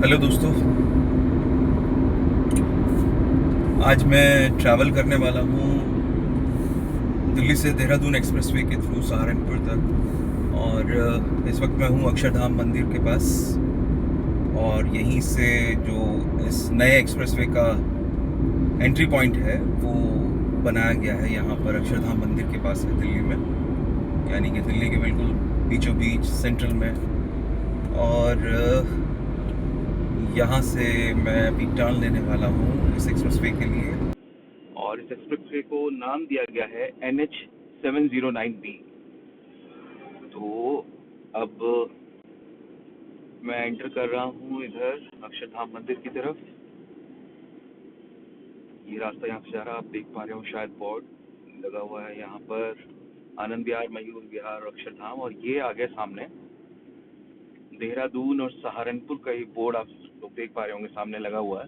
Hello दोस्तों। आज मैं ट्रैवल करने वाला हूँ दिल्ली से देहरादून एक्सप्रेसवे के थ्रू सहारनपुर तक। और इस वक्त मैं हूँ अक्षरधाम मंदिर के पास। और यहीं से जो इस नए एक्सप्रेसवे का एंट्री पॉइंट है वो बनाया गया है, यहाँ पर अक्षरधाम मंदिर के पास है दिल्ली में, यानी कि दिल्ली के बिल्कुल बीचों बीच सेंट्रल में। और यहाँ से मैं अभी टर्न लेने वाला हूँ इस एक्सप्रेसवे के लिए। और इस एक्सप्रेसवे को नाम दिया गया है NH709B। तो अब मैं एंटर कर रहा हूँ इधर अक्षरधाम मंदिर की तरफ। ये रास्ता यहाँ से जा रहा है, आप देख पा रहे हो शायद बोर्ड लगा हुआ है यहाँ पर, आनंद विहार, मयूर विहार, अक्षरधाम। और ये आगे सामने देहरादून और सहारनपुर का ही बोर्ड आप लोग देख पा रहे होंगे सामने लगा हुआ है।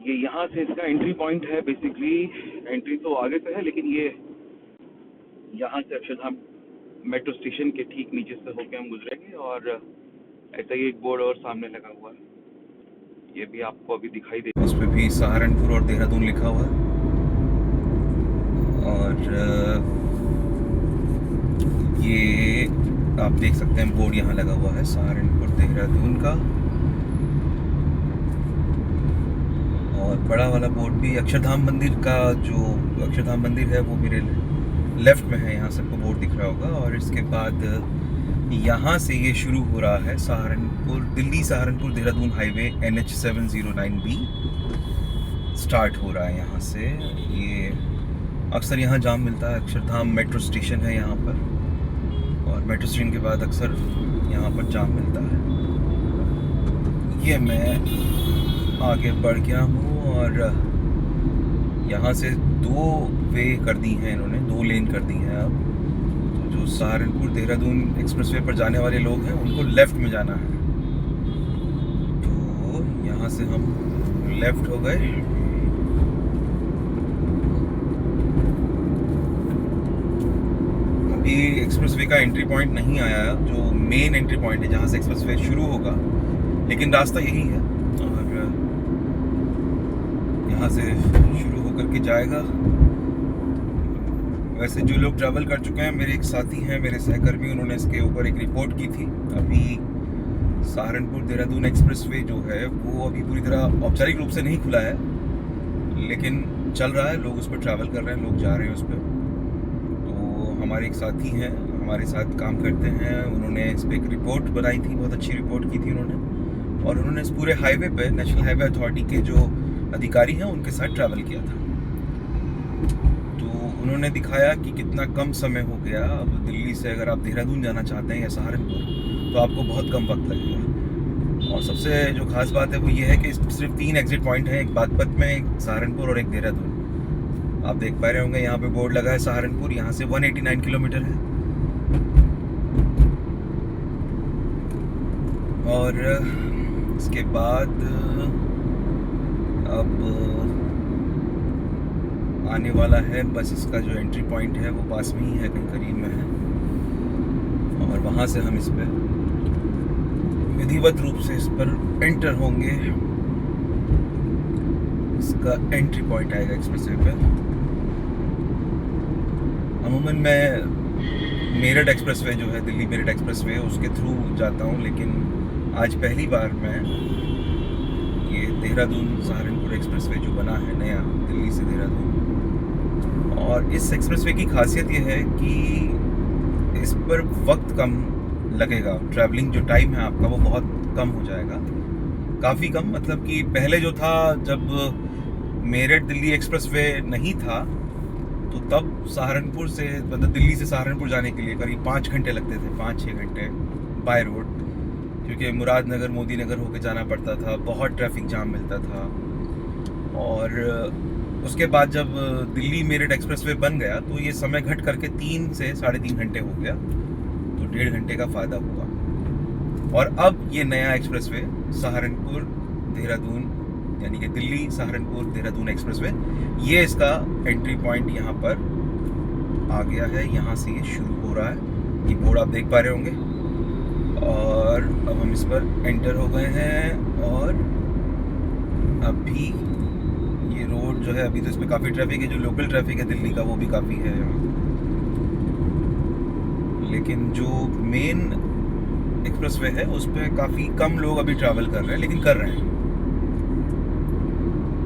ये यहाँ से इसका एंट्री पॉइंट है। बेसिकली एंट्री तो आगे से है, लेकिन ये यहाँ से अक्षरधाम मेट्रो स्टेशन के ठीक नीचे से होके हम गुजरेंगे। और ऐसा ही एक बोर्ड और सामने लगा हुआ है, ये भी आपको अभी दिखाई दे, उस पर भी सहारनपुर और देहरादून लिखा हुआ है। और ये आप देख सकते हैं बोर्ड यहाँ लगा हुआ है सहारनपुर देहरादून का। और बड़ा वाला बोर्ड भी अक्षरधाम मंदिर का, जो अक्षरधाम मंदिर है वो मेरे लेफ्ट में है, यहाँ सबको बोर्ड दिख रहा होगा। और इसके बाद यहाँ से ये शुरू हो रहा है Saharanpur, Delhi Saharanpur Dehradun highway NH709B start हो रहा है यहाँ से। ये अक्सर यहाँ जाम मिलता है, अक्षरधाम मेट्रो स्टेशन है यहाँ पर, और मेट्रो स्टेशन के बाद अक्सर यहाँ पर जाम मिलता है। ये मैं आगे बढ़ गया हूँ और यहाँ से 2 वे कर दी हैं इन्होंने, 2 लेन कर दी हैं अब। तो जो सहारनपुर देहरादून एक्सप्रेसवे पर जाने वाले लोग हैं उनको लेफ़्ट में जाना है। तो यहाँ से हम लेफ़्ट हो गए। अभी एक्सप्रेसवे का एंट्री पॉइंट नहीं आया, जो मेन एंट्री पॉइंट है जहाँ से एक्सप्रेसवे शुरू होगा, लेकिन रास्ता यही है और यहाँ से शुरू होकर के जाएगा। वैसे जो लोग ट्रैवल कर चुके हैं, मेरे एक साथी हैं, मेरे सहकर्मी, उन्होंने इसके ऊपर एक रिपोर्ट की थी। अभी सहारनपुर देहरादून एक्सप्रेसवे जो है वो अभी पूरी तरह औपचारिक रूप से नहीं खुला है, लेकिन चल रहा है, लोग उस पर ट्रैवल कर रहे हैं, लोग जा रहे हैं उस पर। तो हमारे एक साथी हैं, हमारे साथ काम करते हैं, उन्होंने इस पर एक रिपोर्ट बनाई थी, बहुत अच्छी रिपोर्ट की थी उन्होंने। और उन्होंने इस पूरे हाईवे पे नेशनल हाईवे अथॉरिटी के जो अधिकारी हैं उनके साथ ट्रैवल किया था। तो उन्होंने दिखाया कि कितना कम समय हो गया। अब दिल्ली से अगर आप देहरादून जाना चाहते हैं या सहारनपुर, तो आपको बहुत कम वक्त लगेगा। और सबसे जो खास बात है वो ये है कि सिर्फ 3 एग्जिट पॉइंट हैं, एक बागपत में, एक सहारनपुर और एक देहरादून। आप देख पा रहे होंगे यहाँ पे बोर्ड लगा है सहारनपुर, यहाँ से 189 किलोमीटर है। और इसके बाद अब आने वाला है बस, इसका जो एंट्री पॉइंट है वो पास में ही है, कहीं करीब में है। और वहाँ से हम इस पर विधिवत रूप से इस पर एंटर होंगे। इसका एंट्री पॉइंट आएगा एक्सप्रेसवे पे। अमूमन मैं मेरठ एक्सप्रेसवे जो है, दिल्ली मेरठ एक्सप्रेसवे, उसके थ्रू जाता हूँ, लेकिन आज पहली बार मैं ये देहरादून सहारनपुर एक्सप्रेसवे जो बना है नया दिल्ली से देहरादून, और इस एक्सप्रेसवे की खासियत ये है कि इस पर वक्त कम लगेगा। ट्रैवलिंग जो टाइम है आपका वो बहुत कम हो जाएगा, काफ़ी कम। मतलब कि पहले जो था, जब मेरठ दिल्ली एक्सप्रेसवे नहीं था, तो तब सहारनपुर से, मतलब दिल्ली से सहारनपुर जाने के लिए करीब 5 घंटे लगते थे, 5-6 घंटे बाय रोड, क्योंकि मुरादनगर, मोदी नगर होकर जाना पड़ता था, बहुत ट्रैफिक जाम मिलता था। और उसके बाद जब दिल्ली मेरठ एक्सप्रेसवे बन गया तो ये समय घट करके 3 से 3.5 घंटे हो गया, तो 1.5 घंटे का फ़ायदा हुआ। और अब ये नया एक्सप्रेसवे सहारनपुर देहरादून, यानी कि दिल्ली सहारनपुर देहरादून एक्सप्रेसवे, ये इसका एंट्री पॉइंट यहाँ पर आ गया है। यहाँ से ये शुरू हो रहा है, ये बोर्ड आप देख पा रहे होंगे। और अब हम इस पर एंटर हो गए हैं। और अभी ये रोड जो है, अभी तो इस पर काफ़ी ट्रैफिक है, जो लोकल ट्रैफिक है दिल्ली का वो भी काफ़ी है यहाँ। लेकिन जो मेन एक्सप्रेसवे है उस पर काफ़ी कम लोग अभी ट्रैवल कर रहे हैं, लेकिन कर रहे हैं।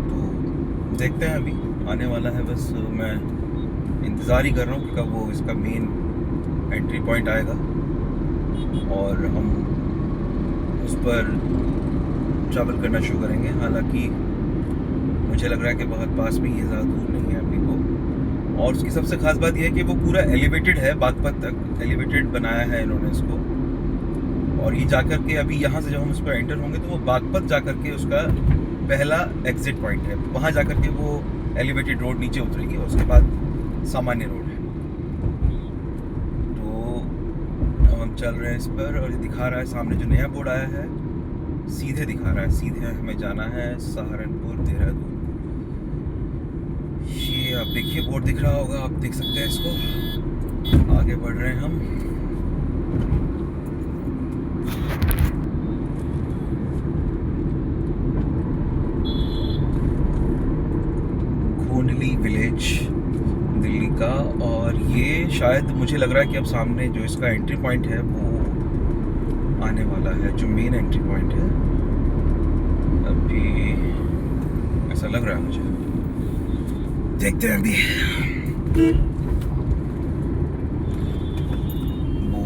तो देखते हैं, अभी आने वाला है। बस मैं इंतज़ार ही कर रहा हूँ कि कब वो इसका मेन एंट्री पॉइंट आएगा और हम उस पर ट्रैवल करना शुरू करेंगे। हालांकि मुझे लग रहा है कि बहुत पास में, ये ज़्यादा दूर नहीं है अभी वो। और उसकी सबसे खास बात यह है कि वो पूरा एलिवेटेड है, बागपत तक एलिवेटेड बनाया है इन्होंने इसको। और ये जाकर के अभी यहाँ से जब हम उस पर एंटर होंगे तो वो बागपत जाकर के उसका पहला एग्जिट पॉइंट है। वहाँ जाकर के वो एलिवेटेड रोड नीचे उतरेगी और उसके बाद सामान्य रोड है। तो अब हम चल रहे हैं इस पर और ये दिखा रहा है सामने जो नया बोर्ड आया है, सीधे दिखा रहा है, सीधे हमें जाना है सहारनपुर देहरादून। ये आप देखिए बोर्ड दिख रहा होगा, आप देख सकते हैं इसको। आगे बढ़ रहे हैं हम। घोंडली विलेज दिल्ली का। और ये शायद मुझे लग रहा है कि अब सामने जो इसका एंट्री पॉइंट है वो आने वाला है, जो मेन एंट्री पॉइंट है। अभी ऐसा लग रहा है मुझे, देखते हैं अभी। वो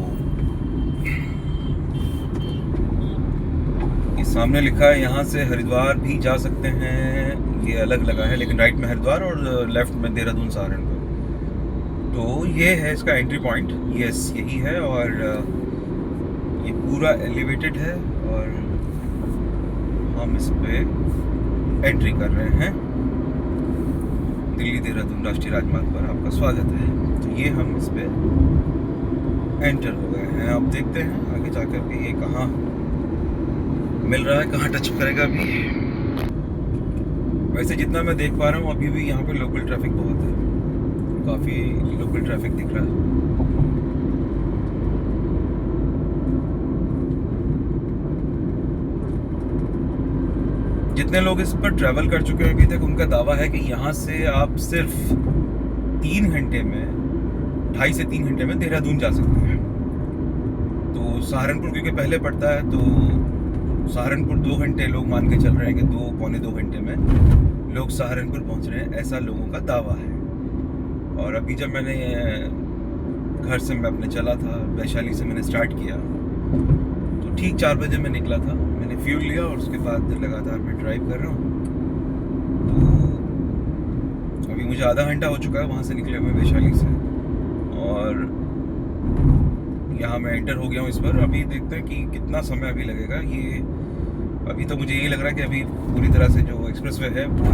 ये सामने लिखा है यहाँ से हरिद्वार भी जा सकते हैं, ये अलग लगा है, लेकिन राइट में हरिद्वार और लेफ्ट में देहरादून सहारनपुर। तो ये है इसका एंट्री पॉइंट, यस यही है। और ये पूरा एलिवेटेड है और हम इस पे एंट्री कर रहे हैं। दिल्ली देहरादून राष्ट्रीय राजमार्ग पर आपका स्वागत है। तो ये हम इस पे एंटर हो गए हैं। अब देखते हैं आगे जाकर के ये कहाँ मिल रहा है, कहाँ टच करेगा अभी। वैसे जितना मैं देख पा रहा हूँ अभी भी यहाँ पे लोकल ट्रैफिक बहुत है, काफ़ी लोकल ट्रैफिक दिख रहा है। जितने लोग इस पर ट्रैवल कर चुके हैं अभी तक, उनका दावा है कि यहाँ से आप सिर्फ 3 घंटे में, 2.5 से 3 घंटे में देहरादून जा सकते हैं। तो सहारनपुर क्योंकि पहले पड़ता है, तो सहारनपुर 2 घंटे लोग मान के चल रहे हैं कि 2 पौने 2 घंटे में लोग सहारनपुर पहुँच रहे हैं, ऐसा लोगों का दावा है। और अभी जब मैंने घर से मैं अपने चला था, वैशाली से मैंने स्टार्ट किया, तो ठीक 4 बजे मैं निकला था। मैंने फ्यूल लिया और उसके बाद लगातार मैं ड्राइव कर रहा हूँ। तो अभी मुझे आधा घंटा हो चुका है वहाँ से निकले हुए वैशाली से, और यहाँ मैं एंटर हो गया हूँ इस पर। अभी देखते हैं कि कितना समय अभी लगेगा। ये अभी तो मुझे यही लग रहा है कि अभी पूरी तरह से जो एक्सप्रेसवे है वो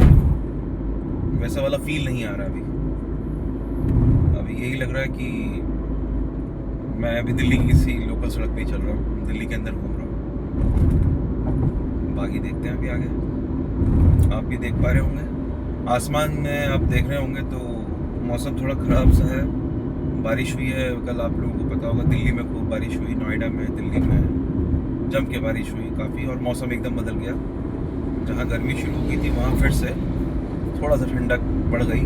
वैसा वाला फील नहीं आ रहा। अभी यही लग रहा है कि मैं अभी दिल्ली की किसी लोकल सड़क पे ही चल रहा हूँ, दिल्ली के अंदर घूम रहा हूँ। बाकी देखते हैं अभी आगे। आप भी देख पा रहे होंगे आसमान में, आप देख रहे होंगे तो मौसम थोड़ा ख़राब सा है, बारिश हुई है कल, आप लोगों को पता होगा दिल्ली में खूब बारिश हुई, नोएडा में, दिल्ली में जम के बारिश हुई काफ़ी, और मौसम एकदम बदल गया। जहाँ गर्मी शुरू हुई थी वहाँ फिर से थोड़ा सा ठंडक बढ़ गई।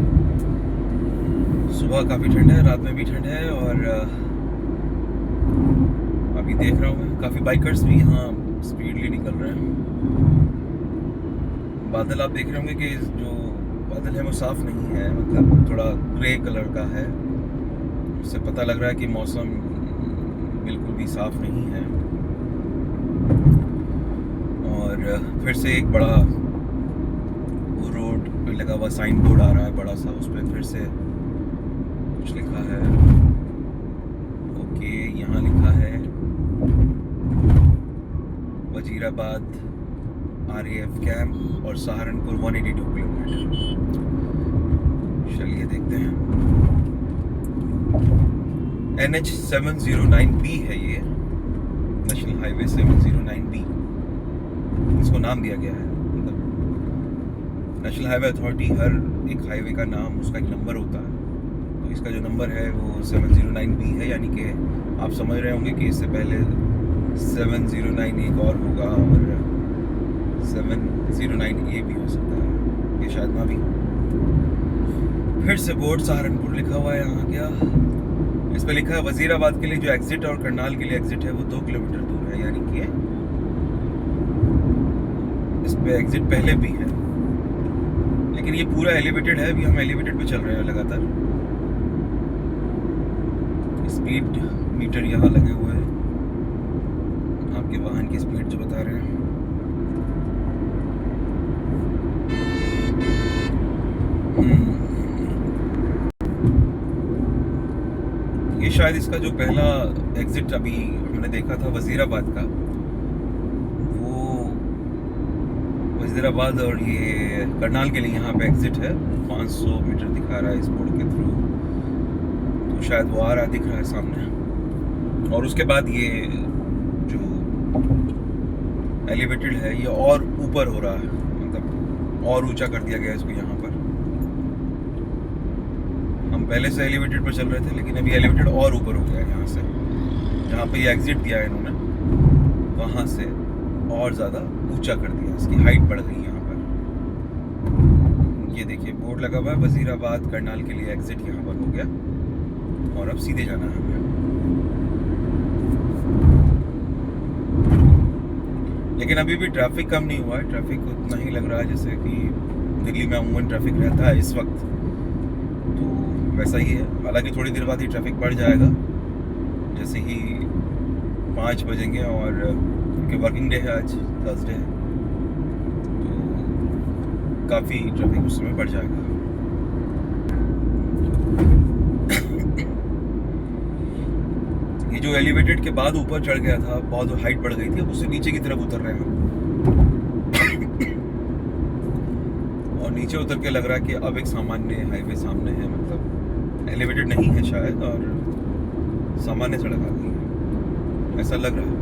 सुबह काफ़ी ठंड है, रात में भी ठंड है। और अभी देख रहा हूँ मैं काफ़ी बाइकर्स भी यहाँ स्पीडली निकल रहे हैं। बादल आप देख रहे होंगे कि जो बादल है वो साफ़ नहीं है, मतलब थोड़ा ग्रे कलर का है। उससे पता लग रहा है कि मौसम बिल्कुल भी साफ़ नहीं है। और फिर से एक बड़ा वो रोड पे लगा हुआ साइन बोर्ड आ रहा है बड़ा सा, उस पर फिर से कुछ लिखा है। ओके, यहाँ लिखा है वजीराबाद RAF कैंप और सहारनपुर 182 किलोमीटर। चलिए देखते हैं। NH 709B है ये, नेशनल हाईवे 709B इसको नाम दिया गया है। मतलब नेशनल हाईवे अथॉरिटी हर एक हाईवे का नाम, उसका एक नंबर होता है, तो इसका जो नंबर है वो 709B है। यानी कि आप समझ रहे होंगे कि इससे पहले 709 एक और होगा और 709A भी हो सकता है, ये शायद ना भी। फिर से बोर्ड सहारनपुर लिखा हुआ है यहाँ क्या, इस पे लिखा है वजीराबाद के लिए जो एग्जिट और करनाल के लिए एग्जिट है वो 2 किलोमीटर दूर है, यानी कि इस पे एग्जिट पहले भी है, लेकिन ये पूरा एलिवेटेड है। अभी हम एलिवेटेड पे चल रहे हैं लगातार। स्पीड मीटर यहाँ लगे हुए हैं, आपके वाहन की स्पीड जो बता रहे हैं। ये शायद इसका जो पहला एग्जिट अभी हमने देखा था वजीराबाद का, वो वजीराबाद और ये करनाल के लिए यहाँ पे एग्जिट है। 500 मीटर दिखा रहा है इस बोर्ड के थ्रू, तो शायद वो आ रहा दिख रहा है सामने। और उसके बाद ये जो एलिवेटेड है ये और ऊपर हो रहा है, मतलब और ऊंचा कर दिया गया है इसको यहाँ पर। हम पहले से एलिवेटेड पर चल रहे थे, लेकिन अभी एलिवेटेड और ऊपर हो गया है यहाँ से, जहाँ पे ये एग्जिट दिया है इन्होंने वहाँ से और ज़्यादा ऊंचा कर दिया, इसकी हाइट बढ़ गई यहाँ पर। ये देखिए बोर्ड लगा हुआ है वजीराबाद करनाल के लिए एग्जिट यहाँ पर हो गया, और अब सीधे जाना है हमें। लेकिन अभी भी ट्रैफिक कम नहीं हुआ है, ट्रैफिक उतना ही लग रहा है जैसे कि दिल्ली में अमूमन ट्रैफिक रहता है इस वक्त, तो वैसा ही है। हालांकि थोड़ी देर बाद ही ट्रैफिक बढ़ जाएगा, जैसे ही 5 बजेंगे, और क्योंकि वर्किंग डे है आज, थर्सडे है, तो काफ़ी ट्रैफिक उस समय बढ़ जाएगा। ये जो एलिवेटेड के बाद ऊपर चढ़ गया था, बहुत हाइट बढ़ गई थी, अब उससे नीचे की तरफ उतर रहे हैं हम। और नीचे उतर के लग रहा है कि अब एक सामान्य हाईवे सामने है, मतलब एलिवेटेड नहीं है शायद, और सामान्य सड़क आ गई है, ऐसा लग रहा है।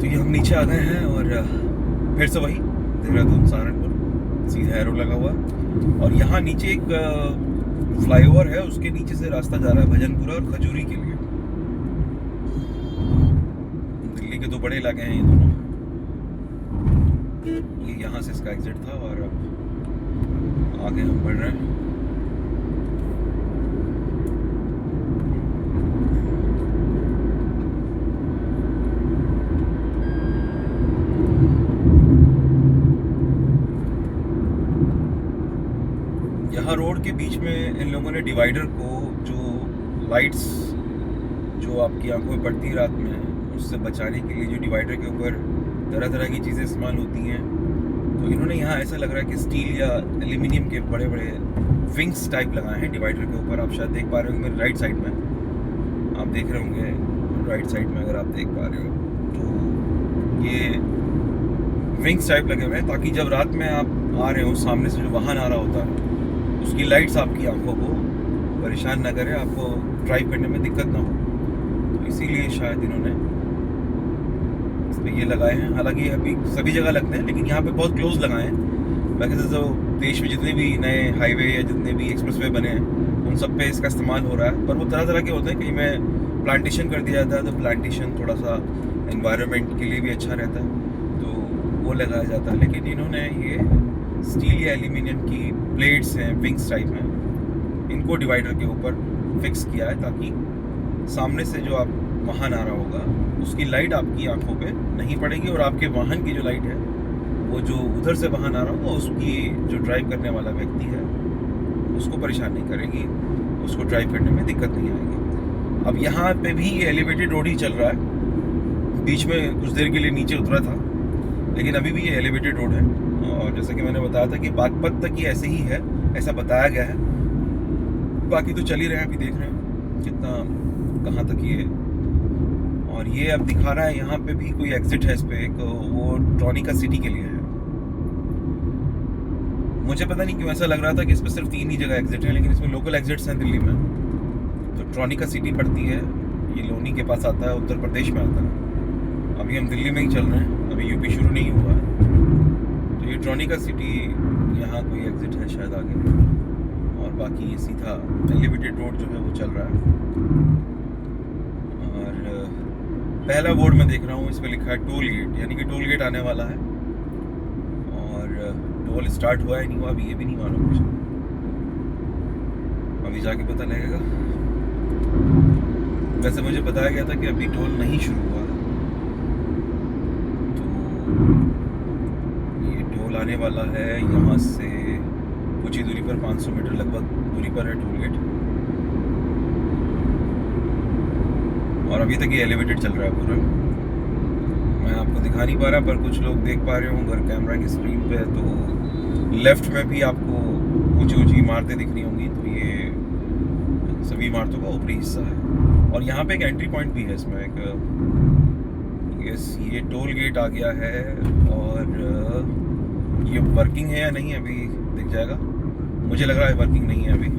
तो ये हम नीचे आ गए हैं, और फिर से वही देहरादून सहारनपुर सीधा एरो लगा हुआ, और यहाँ नीचे एक फ्लाईओवर है, उसके नीचे से रास्ता जा रहा है भजनपुरा और खजूरी के लिए। दिल्ली के 2 बड़े इलाके हैं ये दोनों। ये यहाँ से इसका एग्जिट था, और अब आगे हम बढ़ रहे हैं। यहाँ रोड के बीच में इन लोगों ने डिवाइडर को, जो लाइट्स जो आपकी आंखों में पड़ती है रात में, उससे बचाने के लिए जो डिवाइडर के ऊपर तरह तरह की चीज़ें इस्तेमाल होती हैं, तो इन्होंने यहाँ ऐसा लग रहा है कि स्टील या एल्यूमिनियम के बड़े बड़े विंग्स टाइप लगाए हैं डिवाइडर के ऊपर। आप शायद देख पा रहे होंगे मेरे राइट साइड में, आप देख रहे होंगे राइट साइड में, अगर आप देख पा रहे हो तो ये विंग्स टाइप लगे हुए हैं, ताकि जब रात में आप आ रहे हो, सामने से जो वाहन आ रहा होता है उसकी लाइट्स आपकी आंखों को परेशान ना करे, आपको ड्राइव करने में दिक्कत ना हो। तो इसीलिए शायद इन्होंने इस पर ये लगाए हैं। हालांकि ये अभी सभी जगह लगते हैं, लेकिन यहाँ पे बहुत क्लोज लगाए हैं। बाकी तो देश में जितने भी नए हाईवे या जितने भी एक्सप्रेसवे बने हैं, उन सब पे इसका इस्तेमाल हो रहा है। पर वो तरह तरह के होते हैं, कहीं में प्लांटेशन कर दिया जाता है, तो प्लांटेशन थोड़ा सा एनवायरनमेंट के लिए भी अच्छा रहता है, तो वो लगाया जाता है। लेकिन इन्होंने ये स्टील या एल्यूमिनियम की प्लेट्स हैं, विंग्स टाइप हैं, इनको डिवाइडर के ऊपर फिक्स किया है, ताकि सामने से जो आप वाहन आ रहा होगा उसकी लाइट आपकी आंखों पे नहीं पड़ेगी, और आपके वाहन की जो लाइट है वो जो उधर से वाहन आ रहा होगा उसकी जो ड्राइव करने वाला व्यक्ति है उसको परेशान नहीं करेगी, उसको ड्राइव करने में दिक्कत नहीं आएगी। अब यहाँ पे भी एलिवेटेड रोड ही चल रहा है, बीच में कुछ देर के लिए नीचे उतरा था, लेकिन अभी भी ये एलिवेटेड रोड है। और जैसा कि मैंने बताया था कि बागपत तक ये ऐसे ही है, ऐसा बताया गया है। बाकी तो चल ही रहे हैं, अभी देख रहे हैं कितना कहाँ तक ये। और ये अब दिखा रहा है यहाँ पे भी कोई एग्जिट है इस पे, एक वो ट्रॉनिका सिटी के लिए है। मुझे पता नहीं क्यों ऐसा लग रहा था कि इस पर सिर्फ 3 ही जगह एग्जिट है, लेकिन इसमें लोकल एग्जिट्स हैं दिल्ली में। तो ट्रॉनिका सिटी पड़ती है, ये लोनी के पास आता है, उत्तर प्रदेश में आता है। अभी हम दिल्ली में ही चल रहे हैं, अभी यूपी शुरू नहीं हुआ है। तो ये ट्रॉनिका सिटी, यहाँ कोई एग्जिट है शायद आगे, और बाकी ये सीधा एलिवेटेड रोड जो है वो चल रहा है। और पहला बोर्ड में देख रहा हूँ, इस पर लिखा है टोल गेट, यानी कि टोल गेट आने वाला है। और टोल स्टार्ट हुआ है नहीं हुआ अभी ये भी नहीं मालूम मुझे, अभी जाके पता लगेगा। वैसे मुझे बताया गया था कि अभी टोल नहीं शुरू हुआ है, तो ये टोल आने वाला है यहाँ से कुछ ही दूरी पर, 500 मीटर लगभग दूरी पर है टोल गेट। और अभी तक ये एलिवेटेड चल रहा है पूरा। मैं आपको दिखा नहीं पा रहा, पर कुछ लोग देख पा रहे होंगे कैमरा की स्क्रीन पे, तो लेफ्ट में भी आपको ऊंची ऊंची इमारतें दिख रही होंगी, तो ये सभी इमारतों का ऊपरी हिस्सा है। और यहाँ पे एक एंट्री पॉइंट भी है इसमें एक, यस ये टोल गेट आ गया है। और ये वर्किंग है या नहीं अभी दिख जाएगा, मुझे लग रहा है वर्किंग नहीं है अभी।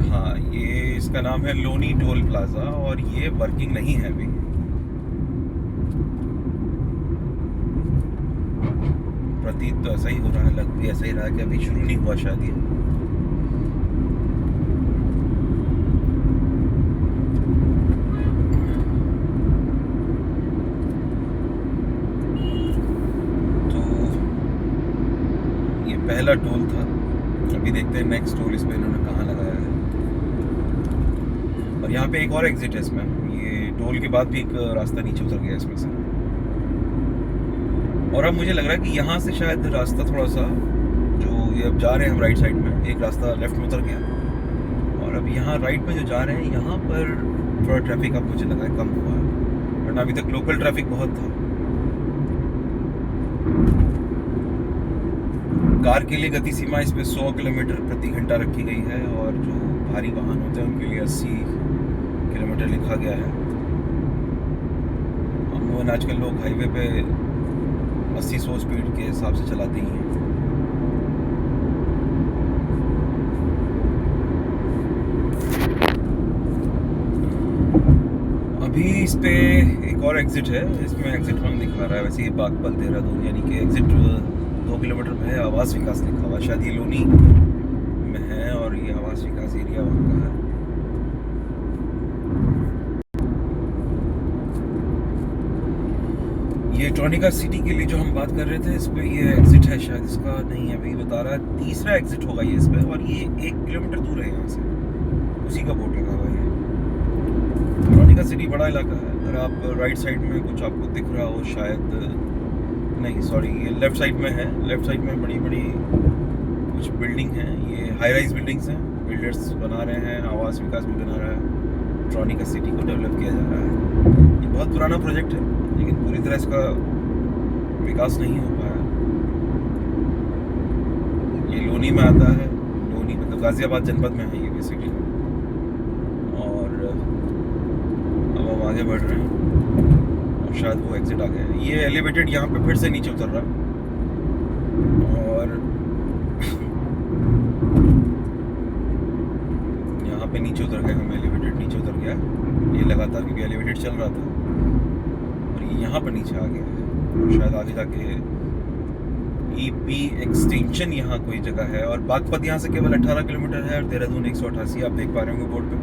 हाँ, ये इसका नाम है लोनी टोल प्लाजा और ये वर्किंग नहीं है अभी। प्रतीत तो ऐसा ही हो रहा है, लग भी ऐसा ही रहा है कि अभी शुरू नहीं हुआ शायद ये। तो ये पहला टोल था, अभी देखते हैं नेक्स्ट टोल इस पे इन्होंने कहाँ लगाया है। और यहाँ पे एक और एग्जिट है इसमें, ये टोल के बाद भी एक रास्ता नीचे उतर गया इसमें से। और अब मुझे लग रहा है कि यहाँ से शायद रास्ता थोड़ा सा, जो ये अब जा रहे हैं हम राइट साइड में, एक रास्ता लेफ्ट में उतर गया और अब यहाँ राइट में जो जा रहे हैं यहाँ पर थोड़ा ट्रैफिक अब मुझे लगा है कम हुआ है, वरना अभी तक लोकल ट्रैफिक बहुत था। कार के लिए गति सीमा इस पे 100 किलोमीटर प्रति घंटा रखी गई है और जो भारी वाहन होते हैं उनके लिए 80 किलोमीटर लिखा गया है। अमूमन आजकल लोग हाईवे पे 80-100 स्पीड के हिसाब से चलाते ही हैं। अभी इस पे एक और एग्जिट है, इसमें एग्जिट 1 दिखा रहा है, वैसे ये बागपत देहरादून यानी कि एग्जिट 2 किलोमीटर में है। आवास विकास लिखा हुआ, शायद ये लोनी में है और ये आवास विकास एरिया वहाँ का है। ये ट्रॉनिका सिटी के लिए जो हम बात कर रहे थे, इस पे ये एग्जिट है शायद, इसका नहीं अभी बता रहा है, तीसरा एग्जिट होगा ये इस पे। और ये 1 किलोमीटर दूर है यहाँ से, उसी का बोर्ड लगा हुआ है। ट्रॉनिका सिटी बड़ा इलाका है, अगर आप राइट साइड में कुछ आपको दिख रहा हो शायद, नहीं सॉरी ये लेफ्ट साइड में है, लेफ्ट साइड में बड़ी बड़ी कुछ बिल्डिंग हैं, ये हाई राइज बिल्डिंग्स हैं, बिल्डर्स बना रहे हैं, आवास विकास भी बना रहा है, ट्रॉनिका सिटी को डेवलप किया जा रहा है। ये बहुत पुराना प्रोजेक्ट है लेकिन पूरी तरह इसका विकास नहीं हो पाया। ये लोनी में आता है, लोनी मतलब गाजियाबाद जनपद में है ये बेसिकली। और अब हम आगे बढ़ रहे हैं और शायद वो एग्जिट आ गया है। ये एलिवेटेड यहाँ पे फिर से नीचे उतर रहा है और यहाँ पे नीचे उतर गए हम, एलिवेटेड नीचे उतर गया ये लगातार, क्योंकि एलिवेटेड चल रहा था और ये यहाँ पर नीचे आ गया है। और शायद आगे जाके ईपी एक्सटेंशन यहाँ कोई जगह है। और बागपत यहाँ से केवल 18 किलोमीटर है और देहरादून 188, आप देख पा रहे होंगे बोर्ड पे।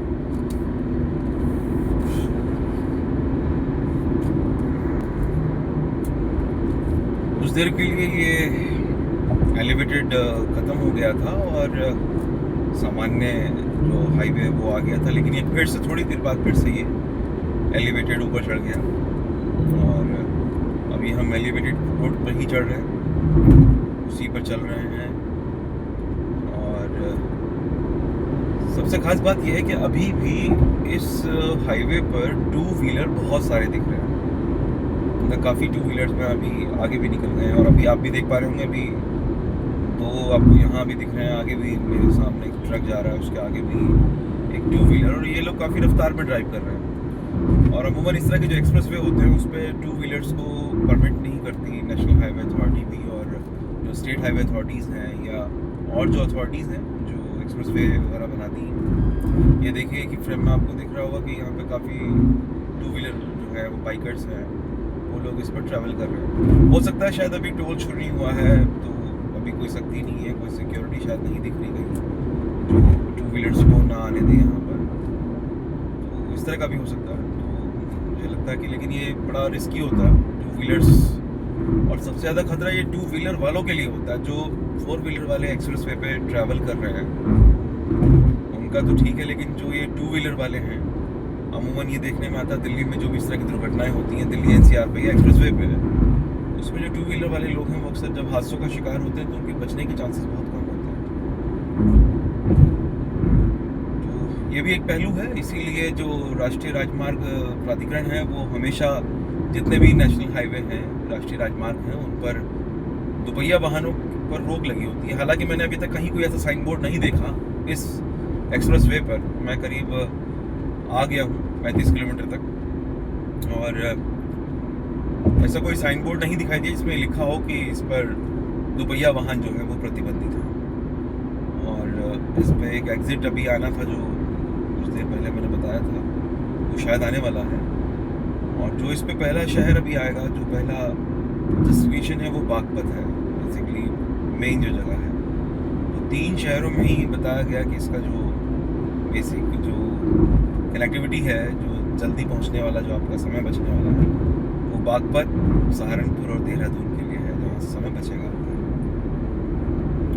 कुछ देर के लिए ये एलिवेटेड ख़त्म हो गया था और सामान्य जो हाईवे वो आ गया था, लेकिन ये फिर से थोड़ी देर बाद फिर से ये एलिवेटेड ऊपर चढ़ गया और अभी हम एलिवेटेड रोड पर ही चढ़ रहे हैं, उसी पर चल रहे हैं। और सबसे खास बात यह है कि अभी भी इस हाईवे पर 2 व्हीलर बहुत सारे दिख रहे हैं, मतलब काफ़ी 2 व्हीलर्स में अभी आगे भी निकल गए हैं। और अभी आप भी देख पा रहे होंगे, अभी 2 आपको यहाँ भी दिख रहे हैं, आगे भी मेरे सामने एक ट्रक जा रहा है, उसके आगे भी एक 2 व्हीलर, और ये लोग काफ़ी रफ्तार में ड्राइव कर रहे हैं। और अमूमन इस तरह के जो एक्सप्रेस वे होते हैं उस पर 2 व्हीलर्स को परमिट नहीं करती नेशनल हाईवे अथॉरिटी भी, और जो स्टेट हाईवे अथॉरिटीज़ हैं या और जो अथॉरिटीज़ हैं जो एक्सप्रेस वे वगैरह बनाती हैं। ये देखिए कि फ्रेम में आपको दिख रहा होगा कि यहाँ पे काफ़ी 2 व्हीलर जो है वो बाइकर्स हैं, वो लोग इस पर ट्रैवल कर रहे हैं। हो सकता है शायद अभी टोल शुरू नहीं हुआ है तो अभी कोई सख्ती नहीं है, कोई सिक्योरिटी शायद नहीं दिख रही कहीं जो 2 व्हीलर्स को ना आने दें यहाँ पर, तो इस तरह का भी हो सकता है। तो मुझे लगता है कि, लेकिन ये बड़ा रिस्की होता है टू व्हीलर्स, और सबसे ज़्यादा खतरा ये टू व्हीलर वालों के लिए होता है जो फोर व्हीलर वाले एक्सप्रेस वे पे ट्रैवल कर रहे हैं। उनका तो ठीक है, लेकिन जो ये टू व्हीलर वाले हैं, अमूमन ये देखने में आता है दिल्ली में जो भी इस तरह की दुर्घटनाएं होती हैं दिल्ली एनसीआर पे या एक्सप्रेस वे पे, उसमें जो टू व्हीलर वाले लोग हैं वो अक्सर जब हादसों का शिकार होते हैं तो उनके बचने के चांसेस बहुत कम होते हैं। तो ये भी एक पहलू है, इसीलिए जो राष्ट्रीय राजमार्ग प्राधिकरण है वो हमेशा जितने भी नेशनल हाईवे हैं, राष्ट्रीय राजमार्ग हैं, उन पर दुपहिया वाहनों पर रोक लगी होती है। हालांकि मैंने अभी तक कहीं कोई ऐसा साइन बोर्ड नहीं देखा इस एक्सप्रेस वे पर। मैं करीब आ गया हूँ 35 किलोमीटर तक, और ऐसा कोई साइन बोर्ड नहीं दिखाई दिया जिसमें लिखा हो कि इस पर दुपहिया वाहन जो है वो प्रतिबंधित है। और इस पर एक एग्जिट अभी आना था जो कुछ देर पहले मैंने बताया था, वो शायद आने वाला है। और जो इस पे पहला शहर अभी आएगा, जो पहला डेस्टिनेशन है वो बागपत है, बेसिकली मेन जो जगह है। तो 3 शहरों में ही बताया गया कि इसका जो बेसिक जो कनेक्टिविटी है, जो जल्दी पहुंचने वाला, जो आपका समय बचने वाला है, वो बागपत, सहारनपुर और देहरादून के लिए है, जहाँ से समय बचेगा।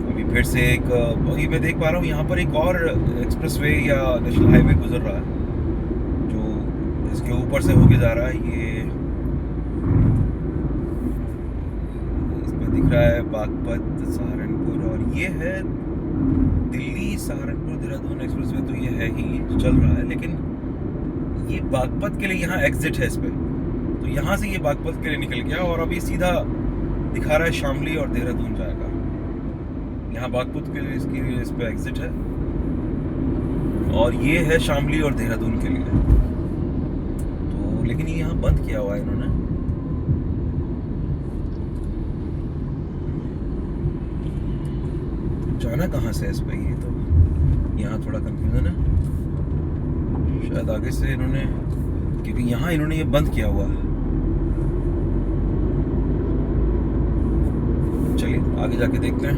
अभी फिर से एक वही मैं देख पा रहा हूँ, यहाँ पर एक और एक्सप्रेस वे या नेशनल हाईवे गुजर रहा है जो इसके ऊपर से होके जा रहा है। ये इसमें दिख रहा है बागपत, सहारनपुर, और ये है दिल्ली सहारनपुर देहरादून एक्सप्रेस वे। तो ये है ही चल रहा है, लेकिन ये बागपत के लिए यहाँ एग्जिट है इस पे, तो यहाँ से ये बागपत के लिए निकल गया और अभी सीधा दिखा रहा है शामली और देहरादून जाएगा। यहाँ बागपत के लिए इसकी इस पे एग्जिट है, और ये है शामली और देहरादून के लिए। तो लेकिन ये यहाँ बंद किया हुआ है इन्होंने। जाना कहाँ से इस पे, ये तो यहाँ थोड़ा कंफ्यूजन है। शायद आगे से इन्होंने, क्योंकि यहाँ इन्होंने ये बंद किया हुआ है। चलिए आगे जाके देखते हैं।